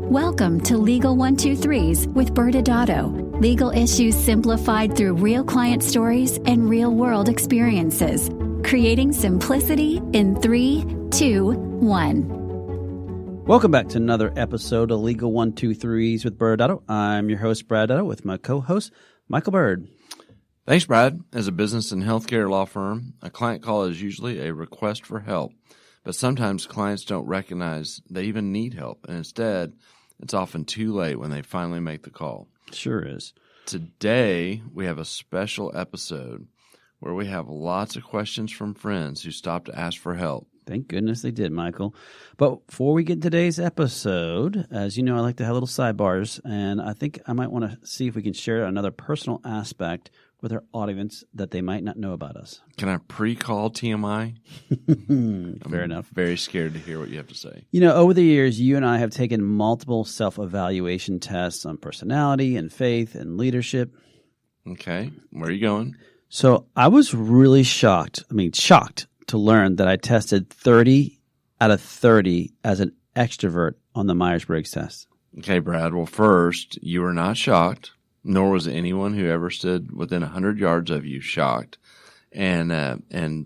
Welcome to Legal 123s with ByrdAdatto. Legal issues simplified through real client stories and real-world experiences. Creating simplicity in 3, 2, 1. Welcome back to another episode of Legal 123s with ByrdAdatto. I'm your host, ByrdAdatto, with my co-host, Michael Byrd. Thanks, Brad. As a business and healthcare law firm, a client call is usually a request for help. But sometimes clients don't recognize they even need help, and instead, it's often too late when they finally make the call. Sure is. Today, we have a special episode where we have lots of questions from friends who stopped to ask for help. Thank goodness they did, Michael. But before we get to today's episode, as you know, I like to have little sidebars, and I think I might want to see if we can share another personal aspect with our audience that they might not know about us. Can I pre-call TMI? Fair enough. Very scared to hear what you have to say. You know, over the years, you and I have taken multiple self-evaluation tests on personality and faith and leadership. Okay. Where are you going? So I was really shocked to learn that I tested 30 out of 30 as an extrovert on the Myers-Briggs test. Okay, Brad. Well, first, you were not shocked, nor was anyone who ever stood within 100 yards of you shocked. And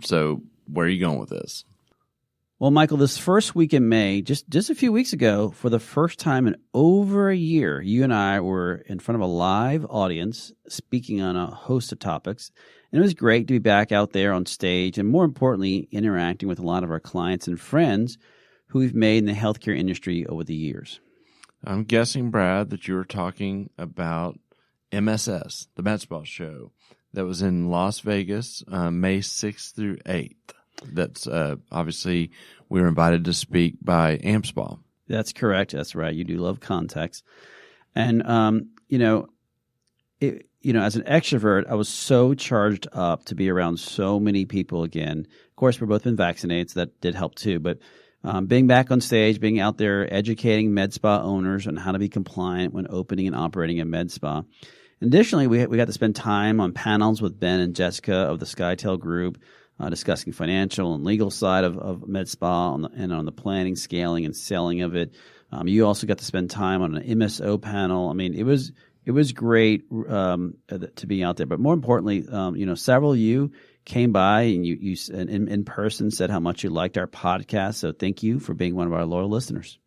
so where are you going with this? Well, Michael, this first week in May, just a few weeks ago, for the first time in over a year, you and I were in front of a live audience speaking on a host of topics. And it was great to be back out there on stage and, more importantly, interacting with a lot of our clients and friends who we've made in the healthcare industry over the years. I'm guessing, Brad, that you were talking about MSS, the MedSpa Show, that was in Las Vegas, May 6th through 8th. That's obviously we were invited to speak by AmSpa. That's correct. That's right. You do love context. And, as an extrovert, I was so charged up to be around so many people again. Of course, we've both been vaccinated, so that did help too. But being back on stage, being out there educating MedSpa owners on how to be compliant when opening and operating a MedSpa. Additionally, we got to spend time on panels with Ben and Jessica of the SkyTel Group, discussing financial and legal side of MedSpa and on the planning, scaling, and selling of it. You also got to spend time on an MSO panel. I mean, it was great to be out there. But more importantly, several of you came by and you in person said how much you liked our podcast. So thank you for being one of our loyal listeners.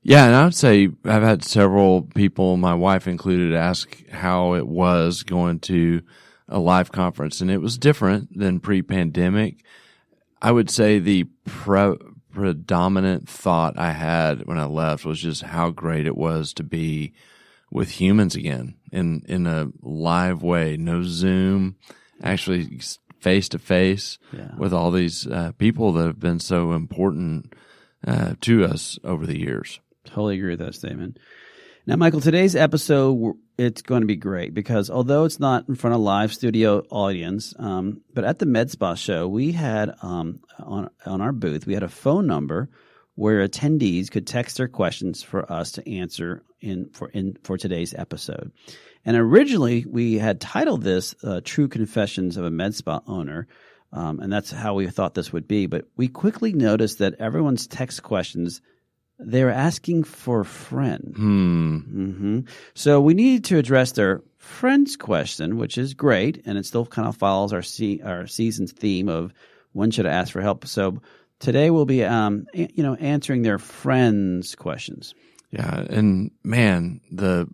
Yeah, and I would say I've had several people, my wife included, ask how it was going to a live conference, and it was different than pre-pandemic. I would say the predominant thought I had when I left was just how great it was to be with humans again in a live way, no Zoom, actually face-to-face with all these people that have been so important to us over the years. Totally agree with that statement. Now, Michael, today's episode, it's going to be great because although it's not in front of a live studio audience, but at the MedSpa Show, we had on our booth, we had a phone number where attendees could text their questions for us to answer for today's episode. And originally, we had titled this True Confessions of a MedSpa Owner, and that's how we thought this would be. But we quickly noticed that everyone's text questions, they were asking for a friend. Mm-hmm. So we needed to address their friend's question, which is great, and it still kind of follows our season's theme of when should I ask for help. So today we'll be, answering their friends' questions. Yeah, and man, there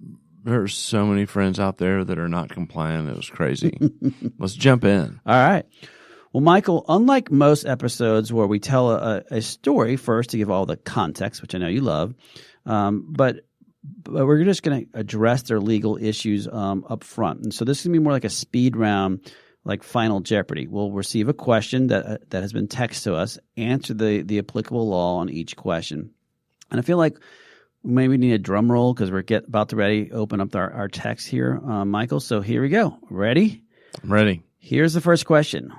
are so many friends out there that are not compliant. It was crazy. Let's jump in. All right. Well, Michael, unlike most episodes where we tell a story first to give all the context, which I know you love, but we're just going to address their legal issues up front. And so this is going to be more like a speed round, like Final Jeopardy. We'll receive a question that has been texted to us, answer the applicable law on each question. And I feel like maybe we need a drum roll because we're about to open up our text here, Michael. So here we go. Ready? I'm ready. Here's the first question.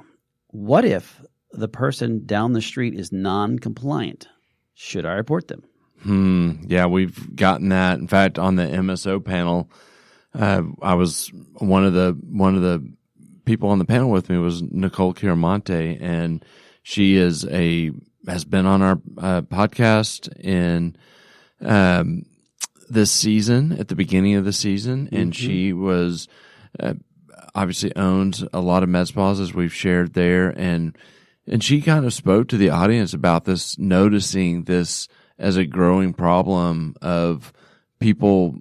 What if the person down the street is non-compliant? Should I report them? Yeah, we've gotten that. In fact, on the MSO panel, I was one of the people on the panel with me was Nicole Chiaramonte, and she has been on our podcast in this season, at the beginning of the season, and she was obviously owns a lot of med spas, as we've shared there, and she kind of spoke to the audience about this, noticing this as a growing problem of people,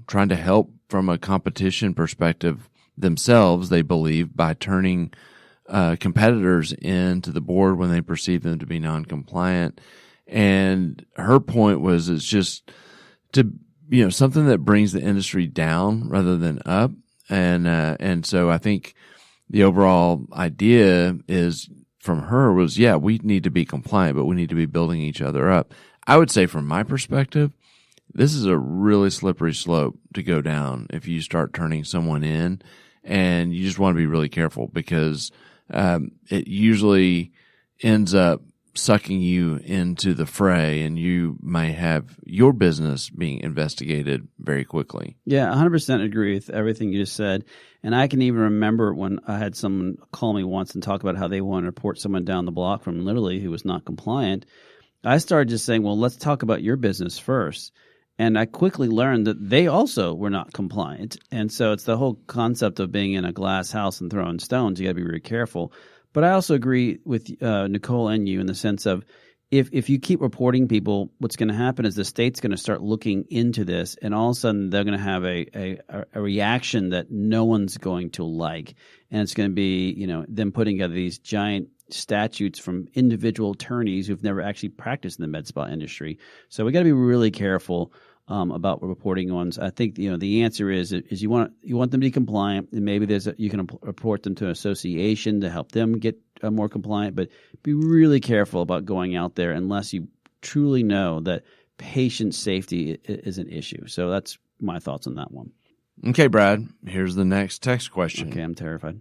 trying to help from a competition perspective themselves, they believe, by turning competitors into the board when they perceive them to be non-compliant. And her point was, it's just to, something that brings the industry down rather than up. And so I think the overall idea is from her was, yeah, we need to be compliant, but we need to be building each other up. I would say from my perspective, this is a really slippery slope to go down if you start turning someone in, and you just want to be really careful because it usually ends up sucking you into the fray, and you may have your business being investigated very quickly. Yeah, 100% agree with everything you just said. And I can even remember when I had someone call me once and talk about how they wanted to report someone down the block from literally who was not compliant. I started just saying, well, let's talk about your business first. And I quickly learned that they also were not compliant. And so it's the whole concept of being in a glass house and throwing stones. You got to be very careful. But I also agree with Nicole and you in the sense of if you keep reporting people, what's going to happen is the state's going to start looking into this, and all of a sudden they're going to have a reaction that no one's going to like. And it's going to be, them putting together these giant statutes from individual attorneys who've never actually practiced in the med spa industry. So we got to be really careful about reporting ones. I think the answer is you want them to be compliant, and maybe you can report them to an association to help them get more compliant. But be really careful about going out there unless you truly know that patient safety is an issue. So that's my thoughts on that one. Okay, Brad. Here's the next text question. Okay, I'm terrified.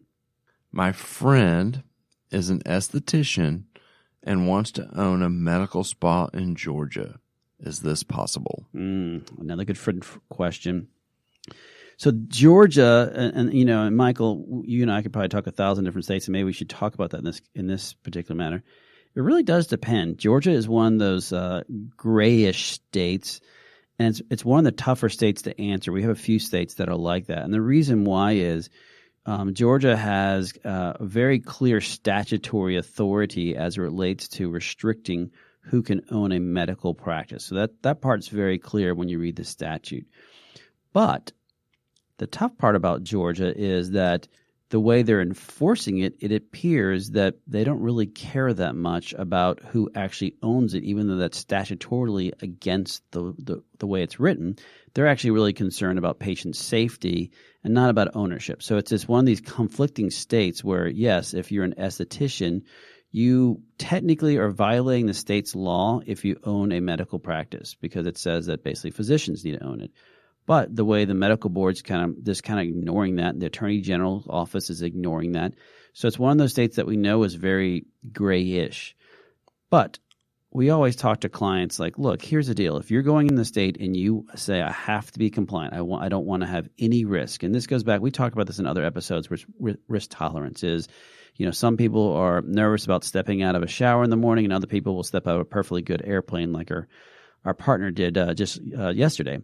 My friend is an esthetician and wants to own a medical spa in Georgia. Is this possible? Another good question. So Georgia, and Michael, you and I could probably talk 1,000 different states, and maybe we should talk about that in this particular matter. It really does depend. Georgia is one of those grayish states, and it's one of the tougher states to answer. We have a few states that are like that, and the reason why is Georgia has a very clear statutory authority as it relates to restricting who can own a medical practice. So that part's very clear when you read the statute. But the tough part about Georgia is that the way they're enforcing it, it appears that they don't really care that much about who actually owns it, even though that's statutorily against the way it's written. They're actually really concerned about patient safety and not about ownership. So it's just one of these conflicting states where, yes, if you're an esthetician, you technically are violating the state's law if you own a medical practice, because it says that basically physicians need to own it. But the way the medical board's kind of ignoring that, the Attorney General's office is ignoring that. So it's one of those states that we know is very grayish. But we always talk to clients like, look, here's the deal. If you're going in the state and you say, I have to be compliant, I don't want to have any risk. And this goes back, we talked about this in other episodes, which risk tolerance is. Some people are nervous about stepping out of a shower in the morning, and other people will step out of a perfectly good airplane like our partner did just yesterday.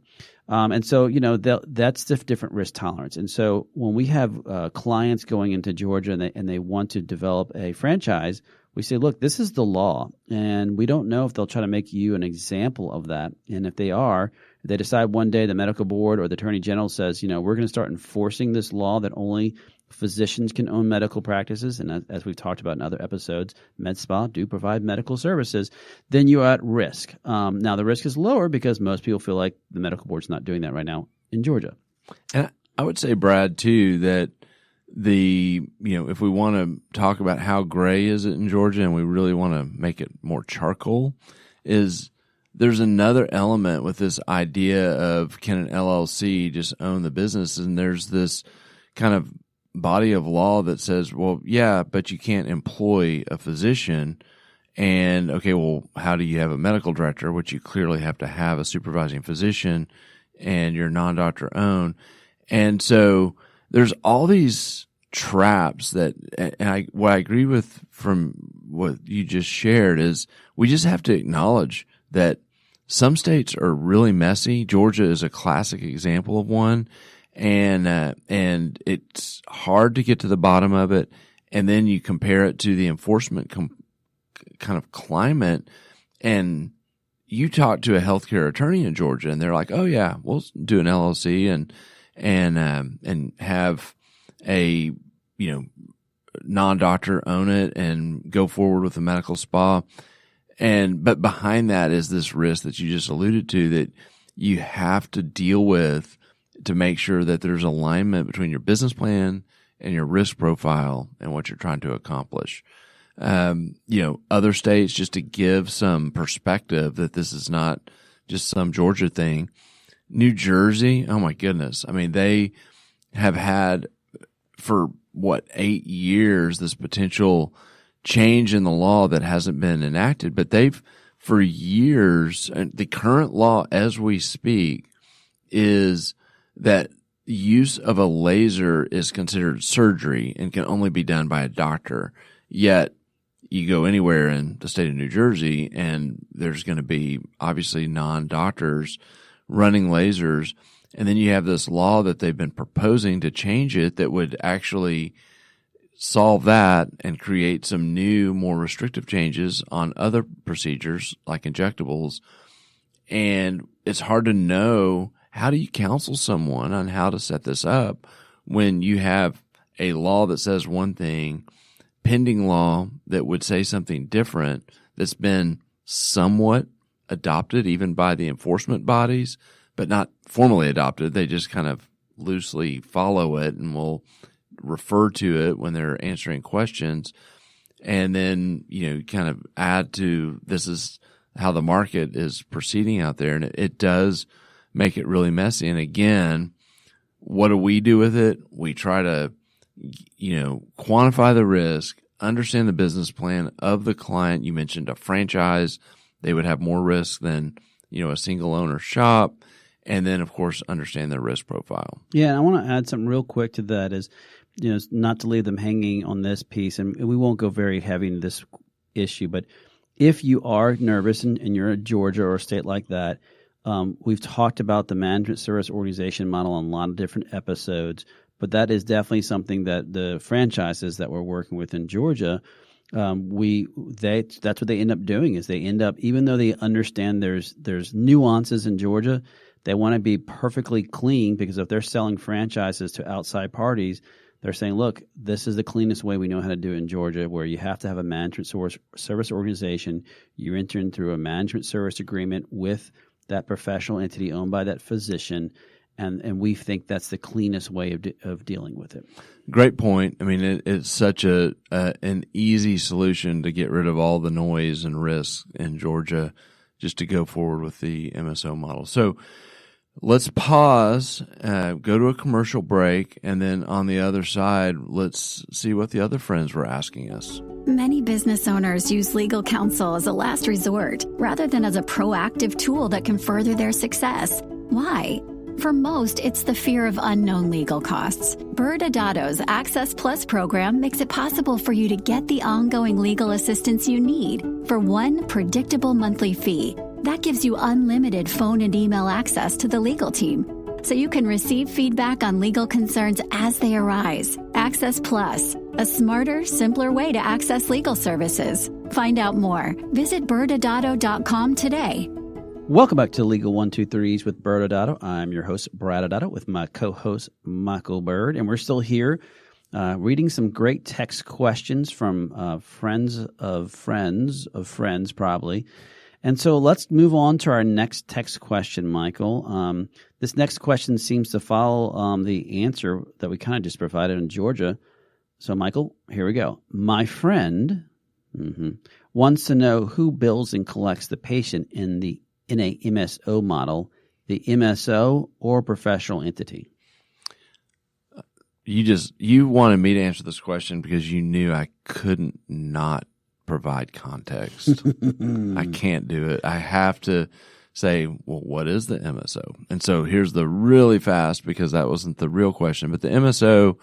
And so, that's the different risk tolerance. And so when we have clients going into Georgia and they want to develop a franchise, we say, look, this is the law, and we don't know if they'll try to make you an example of that. And if they decide one day the medical board or the Attorney General says, we're going to start enforcing this law that only physicians can own medical practices, and as we've talked about in other episodes, MedSpa do provide medical services, then you're at risk. Now, the risk is lower because most people feel like the medical board's not doing that right now in Georgia. And I would say, Brad, too, that if we want to talk about how gray is it in Georgia and we really want to make it more charcoal, is there's another element with this idea of can an LLC just own the business, and there's this kind of body of law that says, well, yeah, but you can't employ a physician. And okay, well, how do you have a medical director, which you clearly have to have a supervising physician, and you're non-doctor owned. And so there's all these traps and what I agree with from what you just shared is we just have to acknowledge that some states are really messy. Georgia is a classic example of one, and it's hard to get to the bottom of it. And then you compare it to the enforcement kind of climate, and you talk to a healthcare attorney in Georgia, and they're like, "Oh yeah, we'll do an LLC and have a non-doctor own it and go forward with a medical spa." But behind that is this risk that you just alluded to that you have to deal with to make sure that there's alignment between your business plan and your risk profile and what you're trying to accomplish. Other states, just to give some perspective that this is not just some Georgia thing. New Jersey, oh my goodness. I mean, they have had for 8 years, this potential change in the law that hasn't been enacted, but they've for years, and the current law as we speak is that use of a laser is considered surgery and can only be done by a doctor. Yet you go anywhere in the state of New Jersey and there's going to be obviously non-doctors running lasers. And then you have this law that they've been proposing to change it that would actually solve that and create some new, more restrictive changes on other procedures like injectables. And it's hard to know, how do you counsel someone on how to set this up when you have a law that says one thing, pending law that would say something different, that's been somewhat adopted even by the enforcement bodies, but not formally adopted. They just kind of loosely follow it and will refer to it when they're answering questions. And then, kind of add to, this is how the market is proceeding out there. And it does make it really messy. And again, what do we do with it? We try to, quantify the risk, understand the business plan of the client. You mentioned a franchise. They would have more risk than, a single owner shop. And then, of course, understand their risk profile. Yeah, and I want to add something real quick to that is, not to leave them hanging on this piece, and we won't go very heavy into this issue, but if you are nervous and you're in Georgia or a state like that, we've talked about the management service organization model on a lot of different episodes, but that is definitely something that the franchises that we're working with in Georgia, that's what they end up doing is they end up, even though they understand there's nuances in Georgia, they want to be perfectly clean, because if they're selling franchises to outside parties, they're saying, look, this is the cleanest way we know how to do it in Georgia, where you have to have a management service organization. You enter into a management service agreement with that professional entity owned by that physician, and we think that's the cleanest way of dealing with it. Great point. I mean, it's such an easy solution to get rid of all the noise and risk in Georgia, just to go forward with the MSO model. So let's pause, go to a commercial break, and then on the other side, let's see what the other friends were asking us. Many business owners use legal counsel as a last resort rather than as a proactive tool that can further their success. Why? For most, it's the fear of unknown legal costs. ByrdAdatto's Access Plus program makes it possible for you to get the ongoing legal assistance you need for one predictable monthly fee. That gives you unlimited phone and email access to the legal team, so you can receive feedback on legal concerns as they arise. Access Plus, a smarter, simpler way to access legal services. Find out more. Visit ByrdAdatto.com today. Welcome back to Legal 123s with ByrdAdatto. I'm your host, ByrdAdatto, with my co-host, Michael Byrd. And we're still here reading some great text questions from friends of friends of friends, probably. And so let's move on to our next text question, Michael. This next question seems to follow the answer that we kind of just provided in Georgia. So, Michael, here we go. My friend wants to know who bills and collects the patient in a MSO model, the MSO or professional entity? You wanted me to answer this question because you knew I couldn't not provide context. I can't do it. I have to say, well, what is the MSO? And so here's the really fast, because that wasn't the real question. But the MSO,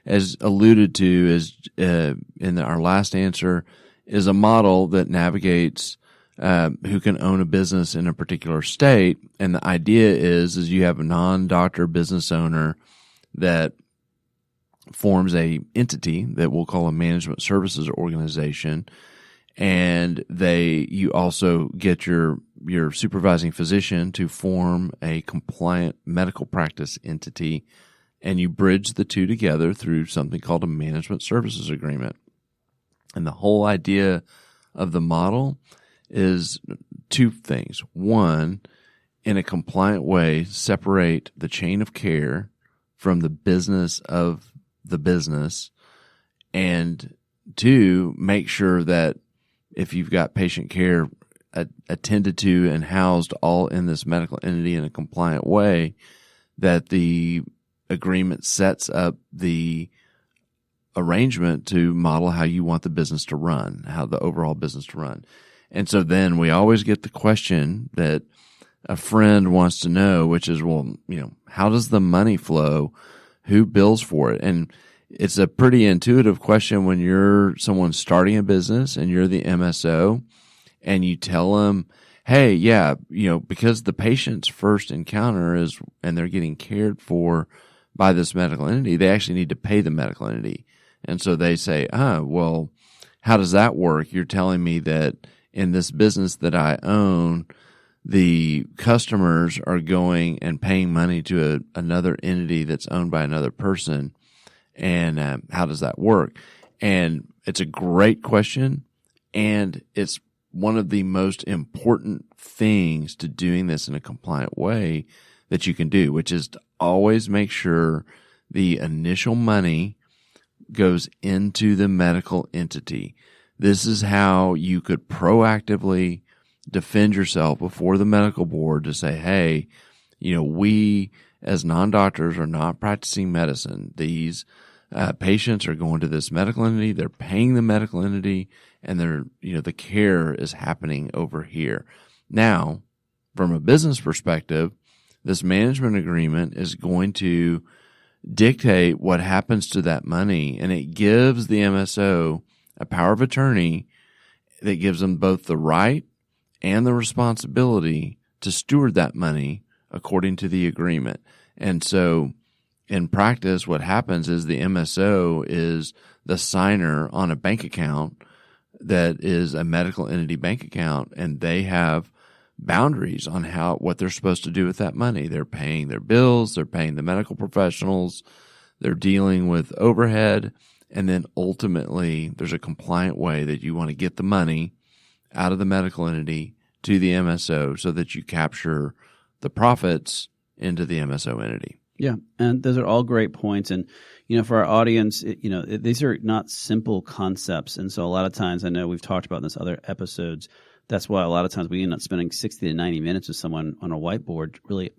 as alluded to is in our last answer, is a model that navigates who can own a business in a particular state. And the idea is you have a non-doctor business owner that forms a entity that we'll call a management services organization. And you also get your supervising physician to form a compliant medical practice entity, and you bridge the two together through something called a management services agreement. And the whole idea of the model is two things. One, in a compliant way, separate the chain of care from the business of the business. And two, make sure that if you've got patient care attended to and housed all in this medical entity in a compliant way, that the agreement sets up the arrangement to model how you want the business to run, how the overall business to run. And so then we always get the question that a friend wants to know, which is, well, how does the money flow? Who bills for it? And it's a pretty intuitive question when you're someone starting a business and you're the MSO and you tell them, hey, yeah, because the patient's first encounter is, and they're getting cared for by this medical entity, they actually need to pay the medical entity. And so they say, well, how does that work? You're telling me that in this business that I own, the customers are going and paying money to another entity that's owned by another person. And how does that work? And it's a great question. And it's one of the most important things to doing this in a compliant way that you can do, which is to always make sure the initial money goes into the medical entity. This is how you could proactively defend yourself before the medical board to say, hey, we as non-doctors are not practicing medicine. These patients are going to this medical entity, they're paying the medical entity, and the care is happening over here. Now, from a business perspective, this management agreement is going to dictate what happens to that money, and it gives the MSO a power of attorney that gives them both the right and the responsibility to steward that money according to the agreement. And so in practice, what happens is the MSO is the signer on a bank account that is a medical entity bank account, and they have boundaries on what they're supposed to do with that money. They're paying their bills, they're paying the medical professionals, they're dealing with overhead, and then ultimately there's a compliant way that you want to get the money out of the medical entity to the MSO so that you capture the profits into the MSO entity. Yeah, and those are all great points. And, for our audience, these are not simple concepts. And so a lot of times, I know we've talked about in this other episodes, that's why a lot of times we end up spending 60 to 90 minutes with someone on a whiteboard really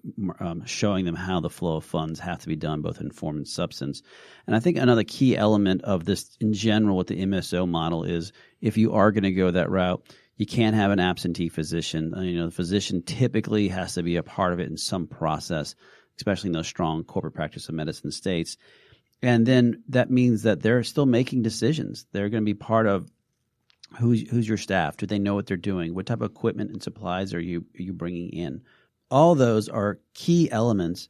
showing them how the flow of funds have to be done, both in form and substance. And I think another key element of this in general with the MSO model is if you are going to go that route, you can't have an absentee physician. The physician typically has to be a part of it in some process, especially in those strong corporate practice of medicine states. And then that means that they're still making decisions. They're going to be part of who's your staff. Do they know what they're doing? What type of equipment and supplies are you bringing in? All those are key elements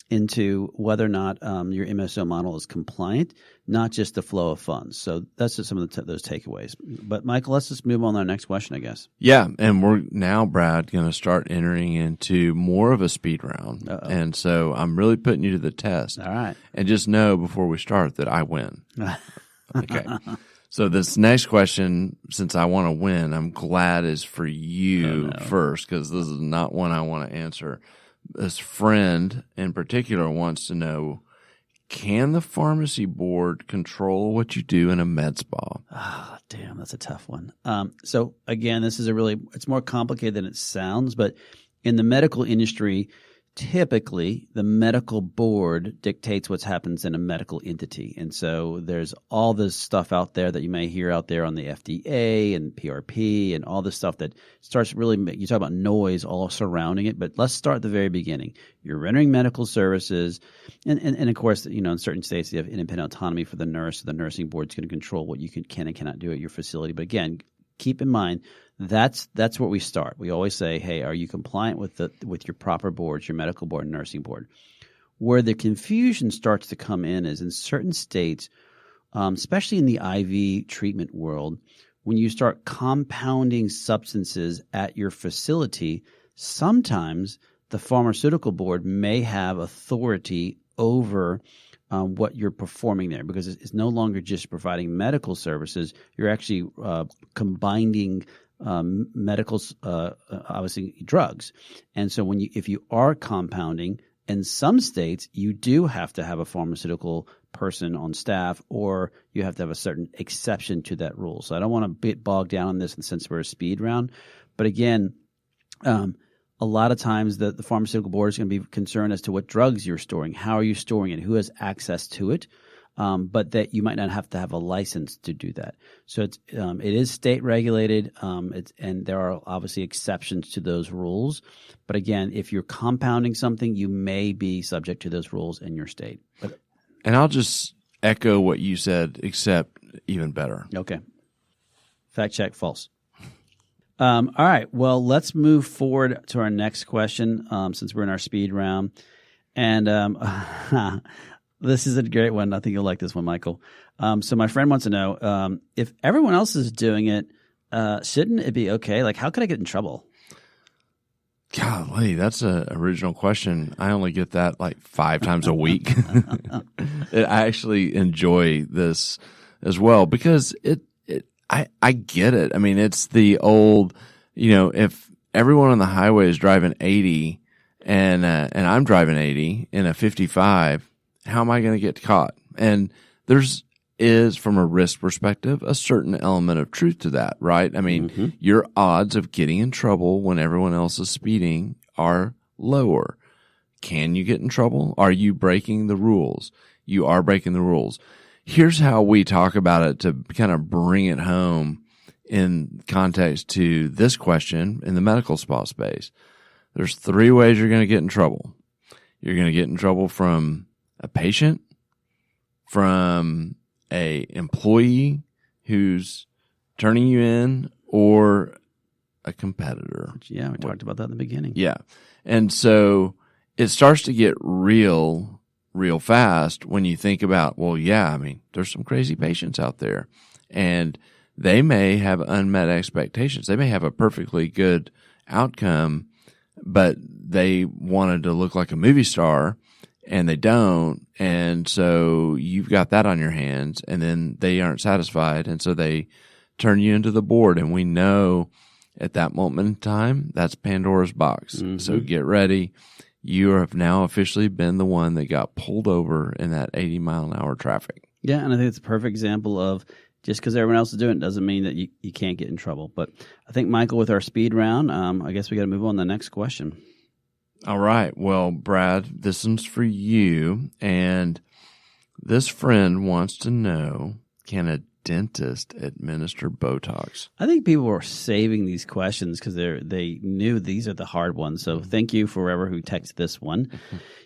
into whether or not your MSO model is compliant, not just the flow of funds. So that's just some of those takeaways. But Michael, let's just move on to our next question, I guess. Yeah, and we're now, Brad, going to start entering into more of a speed round. Uh-oh. And so I'm really putting you to the test. All right. And just know before we start that I win. Okay. So this next question, since I want to win, I'm glad is for you first, because this is not one I want to answer. This friend in particular wants to know, can the pharmacy board control what you do in a med spa? Oh, damn, that's a tough one. So again, this is it's more complicated than it sounds, but in the medical industry, typically the medical board dictates what happens in a medical entity. And so there's all this stuff out there that you may hear out there on the FDA and PRP and all this stuff that starts really – you talk about noise all surrounding it. But let's start at the very beginning. You're rendering medical services. And of course, in certain states you have independent autonomy for the nurse. The nursing board is going to control what you can and cannot do at your facility. But again, keep in mind that's where we start. We always say, hey, are you compliant with your proper boards, your medical board and nursing board? Where the confusion starts to come in is in certain states, especially in the IV treatment world, when you start compounding substances at your facility, sometimes the pharmaceutical board may have authority over what you're performing there, because it's no longer just providing medical services. You're actually combining medicals, obviously drugs. And so if you are compounding, in some states, you do have to have a pharmaceutical person on staff, or you have to have a certain exception to that rule. So I don't want to get bogged down on this since we're a speed round. But again, a lot of times the pharmaceutical board is going to be concerned as to what drugs you're storing, how are you storing it, who has access to it, but that you might not have to have a license to do that. So it is state regulated, and there are obviously exceptions to those rules. But again, if you're compounding something, you may be subject to those rules in your state. And I'll just echo what you said, except even better. Okay. Fact check, false. All right. Well, let's move forward to our next question, since we're in our speed round. And this is a great one. I think you'll like this one, Michael. So my friend wants to know, if everyone else is doing it, shouldn't it be okay? Like, how could I get in trouble? Golly, that's an original question. I only get that like 5 times a week. I actually enjoy this as well because I get it. I mean, it's the old, if everyone on the highway is driving 80 and I'm driving 80 in a 55, how am I going to get caught? And is, from a risk perspective, a certain element of truth to that, right? I mean, your odds of getting in trouble when everyone else is speeding are lower. Can you get in trouble? Are you breaking the rules? You are breaking the rules. Here's how we talk about it to kind of bring it home in context to this question in the medical spa space. There's 3 ways you're going to get in trouble. You're going to get in trouble from a patient, from a employee who's turning you in, or a competitor. Yeah, we talked about that in the beginning. Yeah. And so it starts to get real fast when you think about, well, yeah, I mean, there's some crazy patients out there, and they may have unmet expectations. They may have a perfectly good outcome, but they wanted to look like a movie star, and they don't. And so you've got that on your hands, and then they aren't satisfied. And so they turn you into the board. And we know at that moment in time, that's Pandora's box. So get ready. You have now officially been the one that got pulled over in that 80-mile-an-hour traffic. Yeah. And I think it's a perfect example of just because everyone else is doing it doesn't mean that you can't get in trouble. But I think, Michael, with our speed round, I guess we got to move on to the next question. All right. Well, Brad, this one's for you. And this friend wants to know, can a dentist administer Botox? I think people were saving these questions because they knew these are the hard ones. So thank you for whoever who texted this one.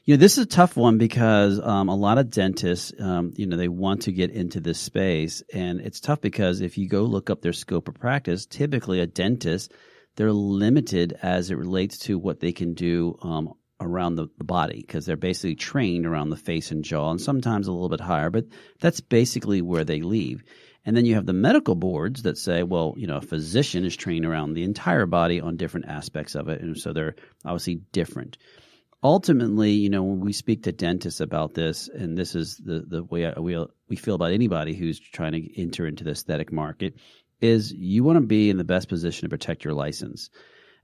This is a tough one because a lot of dentists, they want to get into this space. And it's tough because if you go look up their scope of practice, typically a dentist, they're limited as it relates to what they can do around the body, because they're basically trained around the face and jaw, and sometimes a little bit higher, but that's basically where they leave. And then you have the medical boards that say, well, a physician is trained around the entire body on different aspects of it, and so they're obviously different. Ultimately, when we speak to dentists about this, and this is the way we feel about anybody who's trying to enter into the aesthetic market, is you want to be in the best position to protect your license.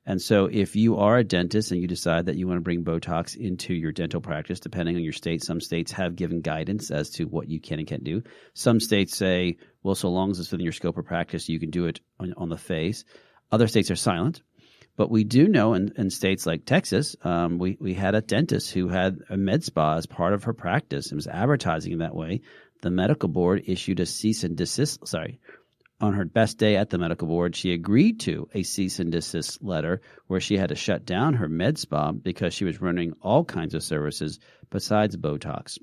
And so if you are a dentist and you decide that you want to bring Botox into your dental practice, depending on your state, some states have given guidance as to what you can and can't do. Some states say, well, so long as it's within your scope of practice, you can do it on the face. Other states are silent. But we do know in states like Texas, we had a dentist who had a MedSpa as part of her practice and was advertising in that way. The medical board issued a cease and desist, on her best day at the medical board, she agreed to a cease and desist letter where she had to shut down her med spa because she was running all kinds of services besides Botox.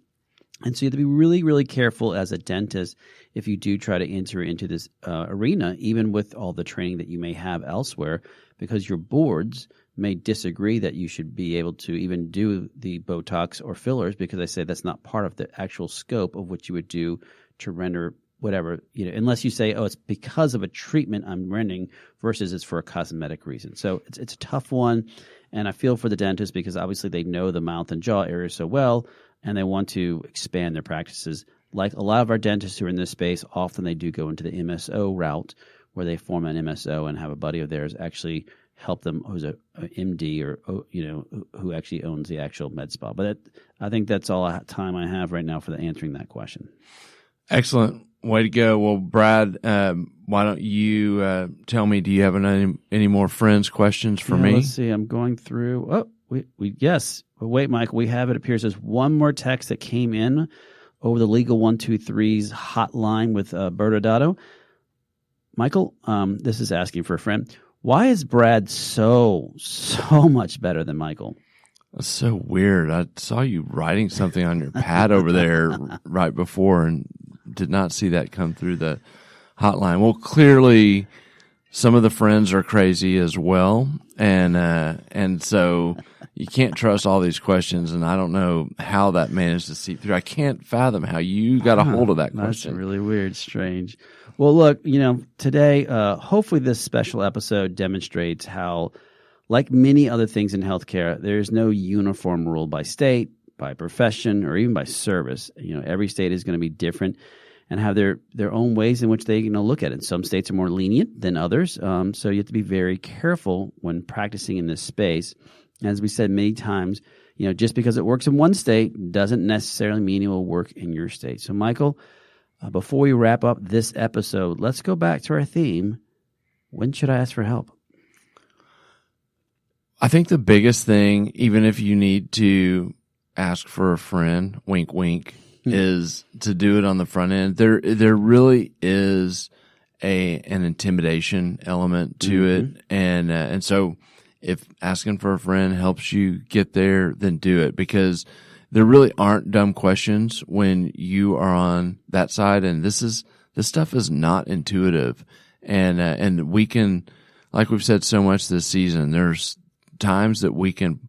And so you have to be really, really careful as a dentist if you do try to enter into this arena, even with all the training that you may have elsewhere, because your boards may disagree that you should be able to even do the Botox or fillers, because they say that's not part of the actual scope of what you would do to render whatever, unless you say, oh, it's because of a treatment I'm rendering versus it's for a cosmetic reason. So it's a tough one, and I feel for the dentist because obviously they know the mouth and jaw area so well, and they want to expand their practices. Like a lot of our dentists who are in this space, often they do go into the MSO route where they form an MSO and have a buddy of theirs actually help them who's a MD or, who actually owns the actual med spa. But I think that's all time I have right now for answering that question. Excellent. Way to go. Well, Brad, why don't you tell me, do you have any more friends' questions for me? Let's see. I'm going through. Oh, yes. But wait, Mike, we have, it appears there's one more text that came in over the Legal 123's hotline with ByrdAdatto. Michael, this is asking for a friend. Why is Brad so much better than Michael? That's so weird. I saw you writing something on your pad over there right before and did not see that come through the hotline. Well, clearly some of the friends are crazy as well. And so you can't trust all these questions, and I don't know how that managed to seep through. I can't fathom how you got a hold of that question. That's really weird, strange. Well, look, today, hopefully this special episode demonstrates how, like many other things in healthcare, there's no uniform rule by state, by profession, or even by service. Every state is going to be different and have their own ways in which they look at it. Some states are more lenient than others, so you have to be very careful when practicing in this space. As we said many times, just because it works in one state doesn't necessarily mean it will work in your state. So, Michael, before we wrap up this episode, let's go back to our theme. When should I ask for help? I think the biggest thing, even if you need to ask for a friend, wink, wink, is to do it on the front end. There really is an intimidation element to it, and so if asking for a friend helps you get there, then do it, because there really aren't dumb questions when you are on that side, and this stuff is not intuitive, and we can, like we've said so much this season, there's times that we can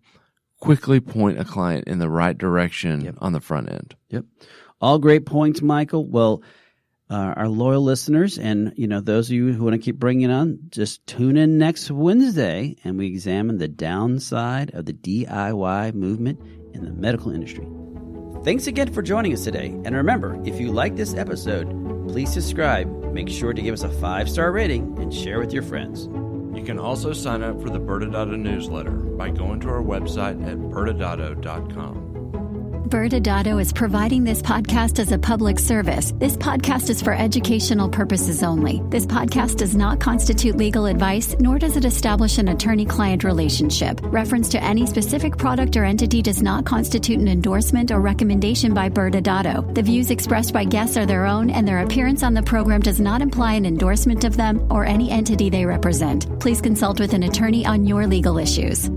quickly point a client in the right direction on the front end. Yep. All great points, Michael. Well, our loyal listeners and, those of you who want to keep bringing on, just tune in next Wednesday and we examine the downside of the DIY movement in the medical industry. Thanks again for joining us today. And remember, if you like this episode, please subscribe, make sure to give us a 5-star rating, and share with your friends. You can also sign up for the ByrdAdatto newsletter by going to our website at ByrdAdatto.com. ByrdAdatto is providing this podcast as a public service. This podcast is for educational purposes only. This podcast does not constitute legal advice, nor does it establish an attorney-client relationship. Reference to any specific product or entity does not constitute an endorsement or recommendation by ByrdAdatto. The views expressed by guests are their own, and their appearance on the program does not imply an endorsement of them or any entity they represent. Please consult with an attorney on your legal issues.